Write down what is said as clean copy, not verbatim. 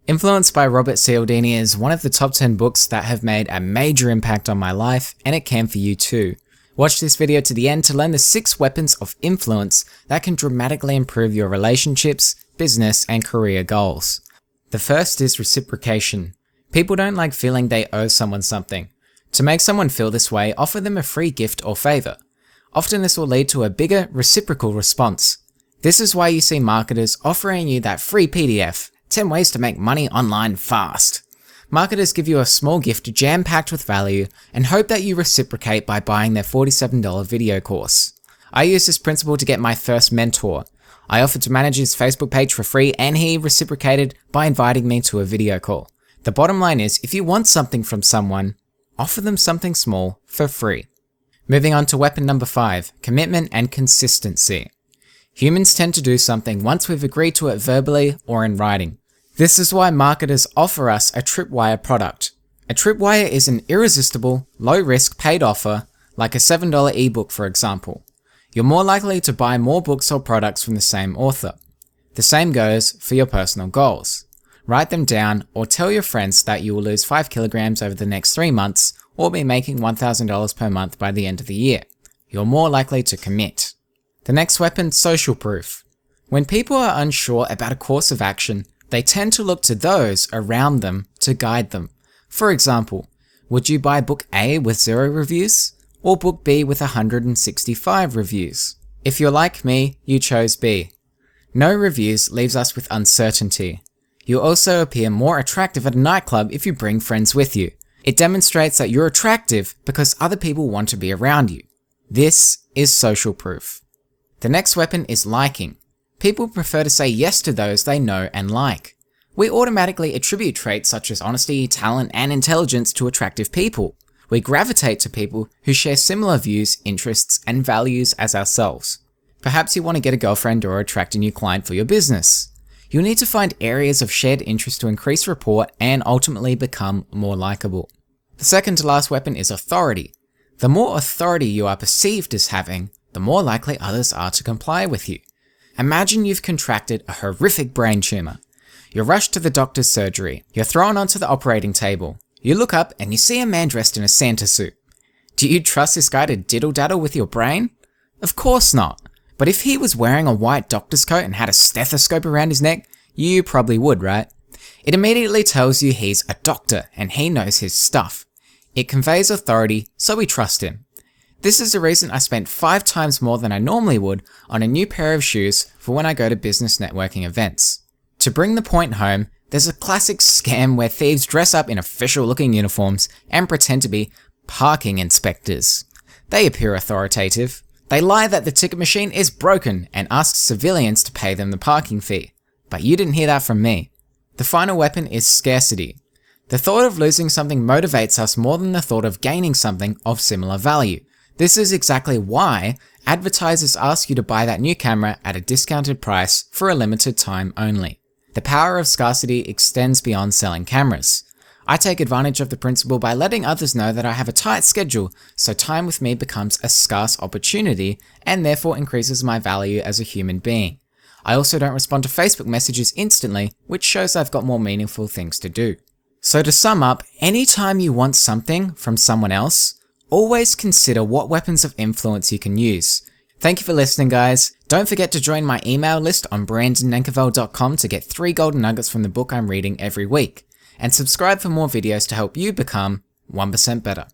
Influence by Robert Cialdini is one of the top 10 books that have made a major impact on my life, and it can for you too. Watch this video to the end to learn the 6 weapons of influence that can dramatically improve your relationships, business, and career goals. The first is reciprocation. People don't like feeling they owe someone something. To make someone feel this way, offer them a free gift or favor. Often this will lead to a bigger reciprocal response. This is why you see marketers offering you that free PDF, 10 ways to make money online fast. Marketers give you a small gift jam-packed with value and hope that you reciprocate by buying their $47 video course. I used this principle to get my first mentor. I offered to manage his Facebook page for free and he reciprocated by inviting me to a video call. The bottom line is, if you want something from someone, offer them something small for free. Moving on to weapon number 5, commitment and consistency. Humans tend to do something once we've agreed to it verbally or in writing. This is why marketers offer us a tripwire product. A tripwire is an irresistible, low-risk paid offer, like a $7 ebook for example. You're more likely to buy more books or products from the same author. The same goes for your personal goals. Write them down or tell your friends that you will lose 5 kilograms over the next 3 months or be making $1,000 per month by the end of the year. You're more likely to commit. The next weapon, social proof. When people are unsure about a course of action, they tend to look to those around them to guide them. For example, would you buy book A with 0 reviews or book B with 165 reviews? If you're like me, you chose B. No reviews leaves us with uncertainty. You'll also appear more attractive at a nightclub if you bring friends with you. It demonstrates that you're attractive because other people want to be around you. This is social proof. The next weapon is liking. People prefer to say yes to those they know and like. We automatically attribute traits such as honesty, talent, and intelligence to attractive people. We gravitate to people who share similar views, interests, and values as ourselves. Perhaps you want to get a girlfriend or attract a new client for your business. You'll need to find areas of shared interest to increase rapport and ultimately become more likable. The second to last weapon is authority. The more authority you are perceived as having, the more likely others are to comply with you. Imagine you've contracted a horrific brain tumor. You're rushed to the doctor's surgery. You're thrown onto the operating table. You look up and you see a man dressed in a Santa suit. Do you trust this guy to diddle-daddle with your brain? Of course not. But if he was wearing a white doctor's coat and had a stethoscope around his neck, you probably would, right? It immediately tells you he's a doctor and he knows his stuff. It conveys authority, so we trust him. This is the reason I spent 5 times more than I normally would on a new pair of shoes for when I go to business networking events. To bring the point home, there's a classic scam where thieves dress up in official-looking uniforms and pretend to be parking inspectors. They appear authoritative. They lie that the ticket machine is broken and ask civilians to pay them the parking fee. But you didn't hear that from me. The final weapon is scarcity. The thought of losing something motivates us more than the thought of gaining something of similar value. This is exactly why advertisers ask you to buy that new camera at a discounted price for a limited time only. The power of scarcity extends beyond selling cameras. I take advantage of the principle by letting others know that I have a tight schedule, so time with me becomes a scarce opportunity and therefore increases my value as a human being. I also don't respond to Facebook messages instantly, which shows I've got more meaningful things to do. So to sum up, anytime you want something from someone else, always consider what weapons of influence you can use. Thank you for listening, guys. Don't forget to join my email list on brandonnenkerveld.com to get 3 golden nuggets from the book I'm reading every week. And subscribe for more videos to help you become 1% better.